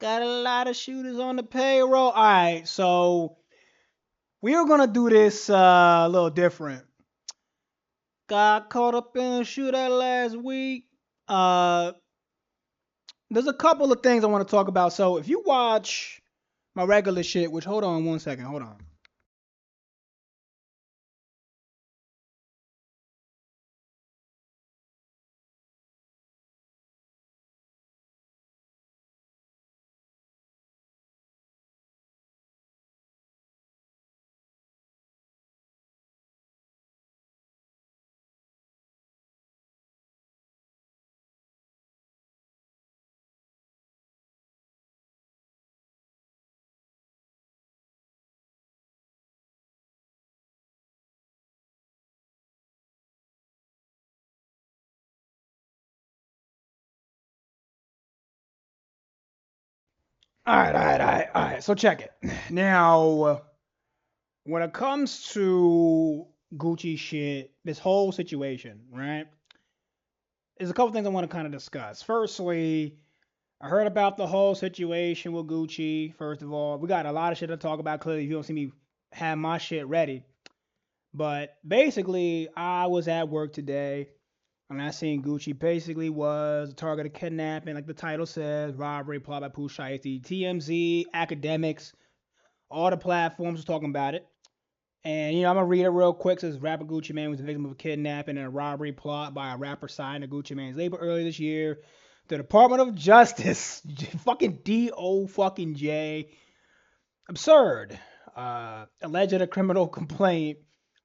Got a lot of shooters on the payroll. All right, so we are gonna do this a little different. Got caught up in a shootout last week. Uh, there's a couple of things I want to talk about. So if you watch my regular shit, which hold on one second, hold on. All right. So check it. Now, when it comes to Gucci shit, this whole situation, right? There's a couple things I want to kind of discuss. Firstly, I heard about the whole situation with Gucci. First of all, we got a lot of shit to talk about. Clearly, you don't see me have my shit ready. But basically, I was at work today and I seen Gucci basically was a target of kidnapping, like the title says, robbery plot by Pooh Shiesty. TMZ, academics, all the platforms are talking about it. And I'm gonna read it real quick. It says rapper Guccimane was the victim of a kidnapping and a robbery plot by a rapper signed to Guccimane's label earlier this year. The Department of Justice, fucking D.O. fucking J. Absurd. Alleged criminal complaint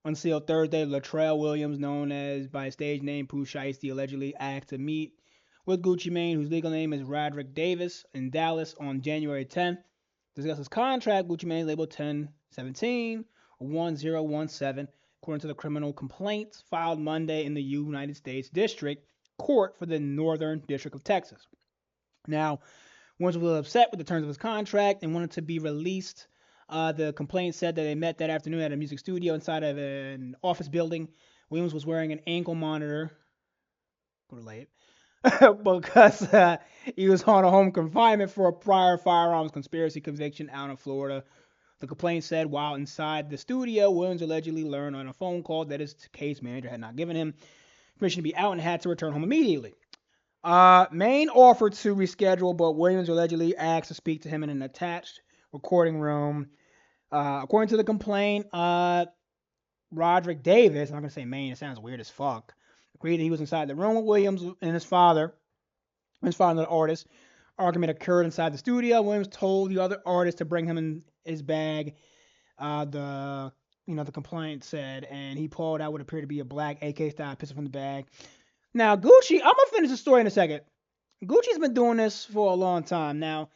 unsealed Thursday. Latrell Williams, known as by his stage name Pooh Shiesty, allegedly asked to meet with Guccimane, whose legal name is Roderick Davis, in Dallas on January 10th. Discuss his contract. Guccimane labeled 1017 1017, according to the criminal complaints filed Monday in the United States District Court for the Northern District of Texas. Now, Williams was upset with the terms of his contract and wanted to be released. The complaint said that they met that afternoon at a music studio inside of an office building. Williams was wearing an ankle monitor, relate, because he was on a home confinement for a prior firearms conspiracy conviction out in Florida. The complaint said while inside the studio, Williams allegedly learned on a phone call that his case manager had not given him permission to be out and had to return home immediately. Maine offered to reschedule, but Williams allegedly asked to speak to him in an attached recording room. According to the complaint, Roderick Davis, I'm not going to say Maine, it sounds weird as fuck, agreed that he was inside the room with Williams and his father, the artist. Argument occurred inside the studio. Williams told the other artist to bring him in his bag. The complaint said, and he pulled out what appeared to be a black AK style pistol from the bag. Now, Gucci, I'm gonna finish the story in a second. Gucci's been doing this for a long time. Now,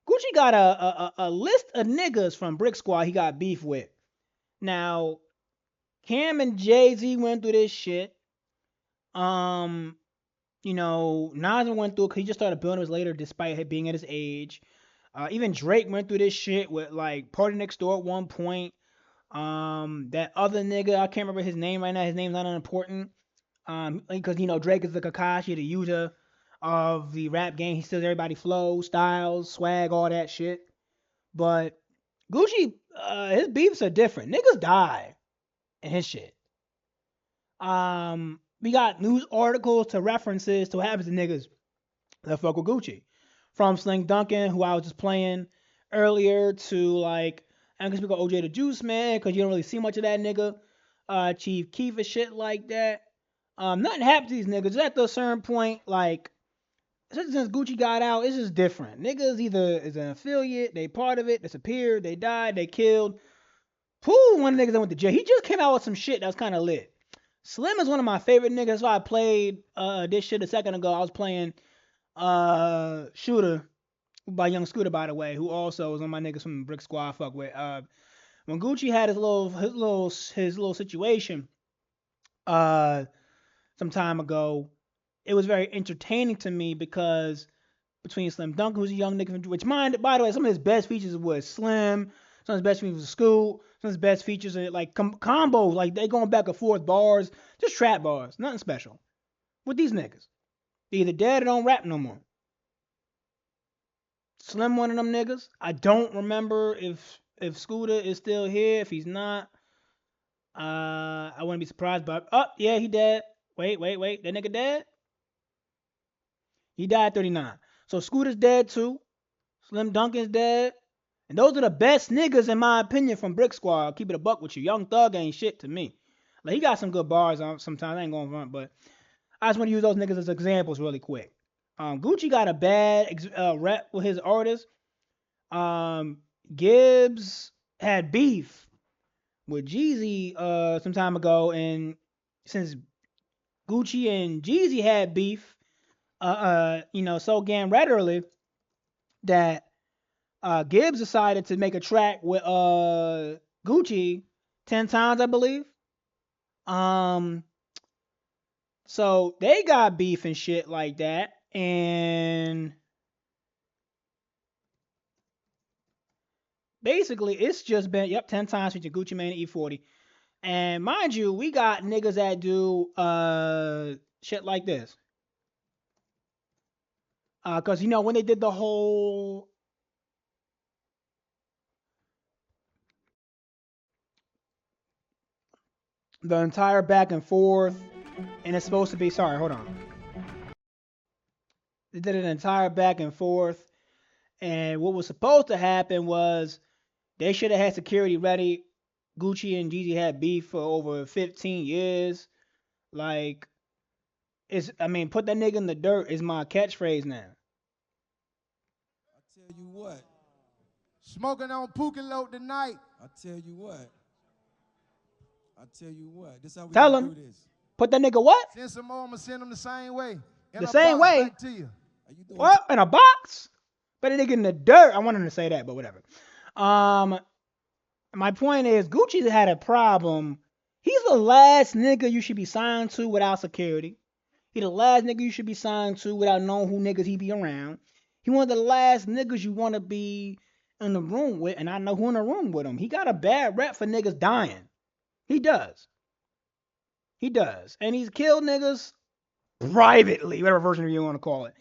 Gucci got a list of niggas from Brick Squad he got beef with. Now, Cam and Jay-Z went through this shit. Nas went through it because he just started building his later despite it being at his age. Even Drake went through this shit with like Party Next Door at one point. That other nigga, I can't remember his name right now. His name's not unimportant. Because Drake is the Kakashi, the Yuta of the rap game. He steals everybody flow, styles, swag, all that shit. But Gucci, his beefs are different. Niggas die in his shit. We got news articles to references to what happens to niggas that fuck with Gucci. From Sling Dunkin, who I was just playing earlier, to like, I'm gonna speak of OJ the Juice Man, because you don't really see much of that nigga. Chief Keef and shit like that. Nothing happened to these niggas. At a certain point, like, since Gucci got out, it's just different. Niggas either is an affiliate, they part of it, disappeared, they died, they killed. Pooh, one of the niggas that went to jail. He just came out with some shit that was kind of lit. Slim is one of my favorite niggas. That's why I played this shit a second ago. I was playing Shooter by Young Scooter, by the way, who also was one of my niggas from Brick Squad. Fuck with. When Gucci had his little situation, some time ago, it was very entertaining to me because between Slim Dunkin, who's a young nigga, which mind, by the way, some of his best features was Slim. Some of his best features was Scoot. Some of his best features are like combos, like they going back and forth bars, just trap bars, nothing special. With these niggas, they either dead or don't rap no more. Slim one of them niggas. I don't remember if Scooter is still here. If he's not, I wouldn't be surprised. But yeah, he dead. Wait. That nigga dead? He died 39. So Scooter's dead too. Slim Dunkin's dead. And those are the best niggas in my opinion from Brick Squad. I'll keep it a buck with you. Young Thug ain't shit to me. Like he got some good bars on sometimes. I ain't going front, but I just want to use those niggas as examples really quick. Gucci got a bad rep with his artists. Gibbs had beef with Jeezy some time ago, and since Gucci and Jeezy had beef, so again regularly that Gibbs decided to make a track with Gucci 10 times, I believe. So they got beef and shit like that, and basically it's just been 10 times featuring Guccimane and E40. And mind you, we got niggas that do shit like this. Cause when they did the whole entire back and forth, and it's supposed to be hold on. They did an entire back and forth, and what was supposed to happen was they should have had security ready. Gucci and Jeezy had beef for over 15 years. Like, put that nigga in the dirt is my catchphrase now. I tell you what. Smoking on Pooh tonight. I tell you what. This how we Tell do him. this. Put that nigga what? Send some more, I'm going to send them the same way. The same way? Back to you. What? In a box? Put a nigga in the dirt. I wanted to say that, but whatever. My point is, Gucci had a problem. He's the last nigga you should be signed to without security. He the last nigga you should be signed to without knowing who niggas he be around. He one of the last niggas you want to be in the room with, and I know who in the room with him. He got a bad rep for niggas dying. He does. And he's killed niggas privately, whatever version you want to call it.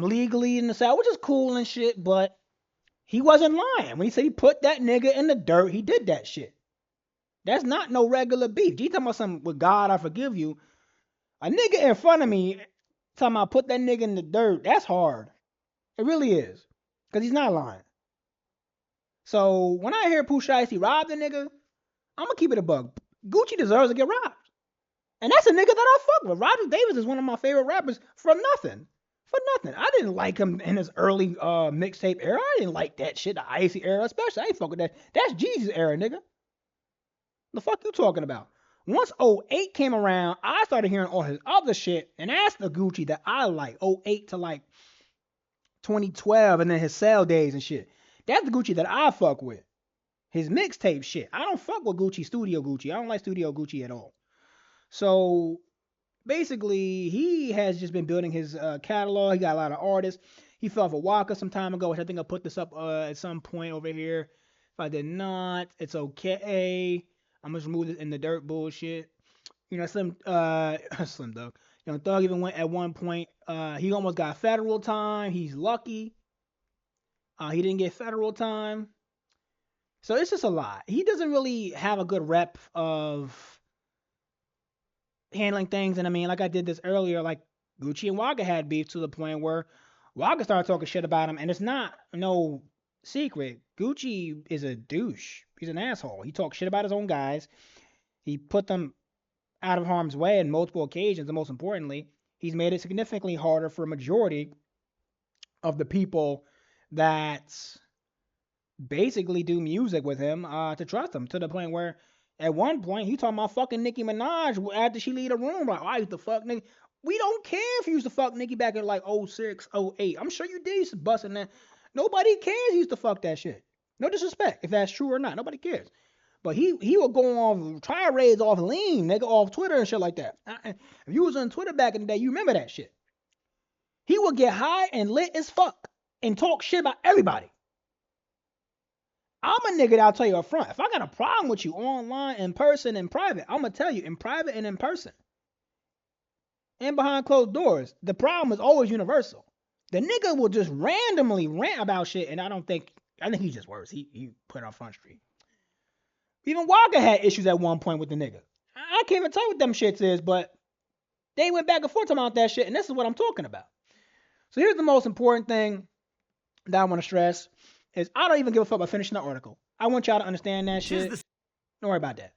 Legally in the South, which is cool and shit, but he wasn't lying. When he said he put that nigga in the dirt, he did that shit. That's not no regular beef. G talking about something with God, I forgive you. A nigga in front of me talking about put that nigga in the dirt, that's hard. It really is. Because he's not lying. So when I hear Pooh Shiesty robbed a nigga, I'm going to keep it a bug. Gucci deserves to get robbed. And that's a nigga that I fuck with. Roger Davis is one of my favorite rappers for nothing. I didn't like him in his early mixtape era. I didn't like that shit, the Icy era especially. I ain't fuck with that. That's Jeezy's era, nigga. The fuck you talking about? Once 08 came around, I started hearing all his other shit, and that's the Gucci that I like. 08 to like 2012, and then his Cell days and shit. That's the Gucci that I fuck with. His mixtape shit. I don't fuck with Gucci, Studio Gucci. I don't like Studio Gucci at all. So basically, he has just been building his catalog. He got a lot of artists. He fell for Waka some time ago, which I think I'll put this up at some point over here. If I did not, it's okay. I'm just remove it in the dirt bullshit. Slim Thug. Thug even went at one point. He almost got federal time. He's lucky. He didn't get federal time. So it's just a lot. He doesn't really have a good rep of handling things. And like I did this earlier, like Gucci and Waka had beef to the point where Waka started talking shit about him. And it's not no secret. Gucci is a douche. He's an asshole. He talks shit about his own guys. He put them out of harm's way on multiple occasions. And most importantly, he's made it significantly harder for a majority of the people that basically do music with him to trust him, to the point where at one point he talking about fucking Nicki Minaj after she leave the room. Like, I used to fuck Nicki. We don't care if you used to fuck Nicki back in like 06, 08. I'm sure you did used to bust in that. Nobody cares you used to fuck that shit. No disrespect if that's true or not. Nobody cares. But he will go off tirades off lean, nigga, off Twitter and shit like that. If you was on Twitter back in the day, you remember that shit. He will get high and lit as fuck and talk shit about everybody. I'm a nigga that I'll tell you up front. If I got a problem with you online, in person, in private, I'm going to tell you in private and in person. And behind closed doors. The problem is always universal. The nigga will just randomly rant about shit, and I think he's just worse. He put it on Front Street. Even Walker had issues at one point with the nigga. I can't even tell you what them shits is, but they went back and forth about that shit, and this is what I'm talking about. So here's the most important thing that I want to stress is I don't even give a fuck about finishing the article. I want y'all to understand that shit. Don't worry about that.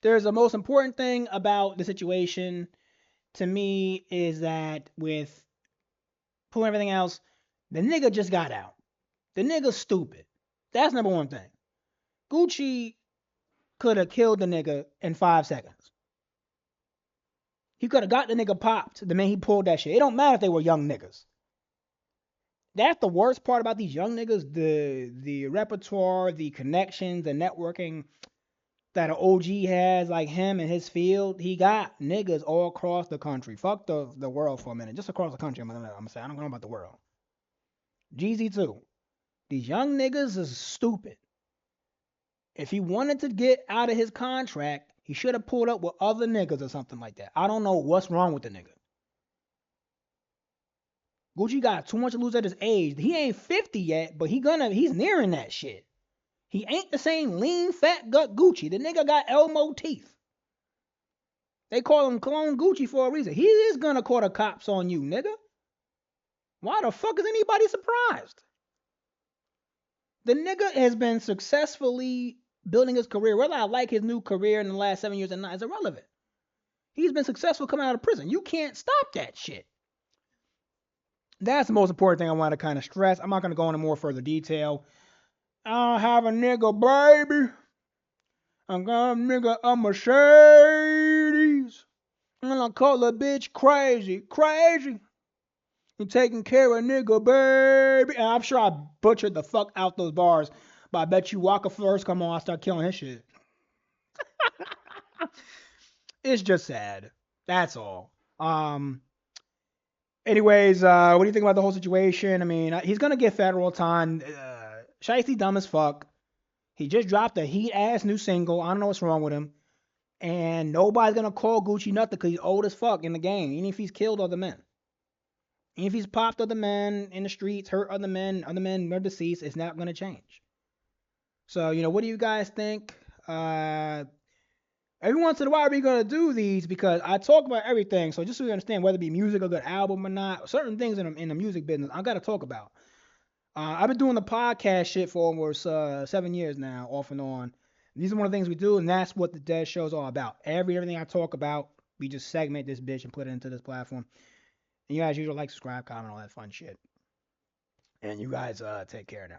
There's the most important thing about the situation to me is that with Pooh and everything else, the nigga just got out. The nigga's stupid. That's number one thing. Gucci could have killed the nigga in 5 seconds. He could have got the nigga popped the minute he pulled that shit. It don't matter if they were young niggas. That's the worst part about these young niggas. The repertoire, the connections, the networking that an OG has, like him in his field. He got niggas all across the country. Fuck the world for a minute. Just across the country, I'm gonna say. I don't know about the world. Jeezy too. These young niggas is stupid. If he wanted to get out of his contract, he should have pulled up with other niggas or something like that. I don't know what's wrong with the nigga. Gucci got too much to lose at his age. He ain't 50 yet, but he's nearing that shit. He ain't the same lean, fat gut Gucci. The nigga got Elmo teeth. They call him Clone Gucci for a reason. He is gonna call the cops on you, nigga. Why the fuck is anybody surprised? The nigga has been successfully building his career. Whether I like his new career in the last 7 years or not is irrelevant. He's been successful coming out of prison. You can't stop that shit. That's the most important thing I want to kind of stress. I'm not going to go into more further detail. I have a nigga, baby. I'm gonna nigga a Mercedes. I'm gonna call a bitch crazy. Crazy. You taking care of a nigga, baby. And I'm sure I butchered the fuck out those bars. But I bet you Walker first come on, I start killing his shit. It's just sad. That's all. Anyways, what do you think about the whole situation? I mean, he's gonna get federal time. Shiesty dumb as fuck. He just dropped a heat-ass new single. I don't know what's wrong with him. And nobody's gonna call Gucci nothing because he's old as fuck in the game. Even if he's killed other men. Even if he's popped other men in the streets, hurt other men are deceased, it's not gonna change. So, what do you guys think? Every once in a while we're going to do these because I talk about everything. So just so you understand whether it be music or good album or not, certain things in the music business I got to talk about. I've been doing the podcast shit for almost 7 years now, off and on. These are one of the things we do, and that's what the DeadShow is all about. Everything I talk about, we just segment this bitch and put it into this platform. And you guys usually like, subscribe, comment, all that fun shit. And you guys take care now.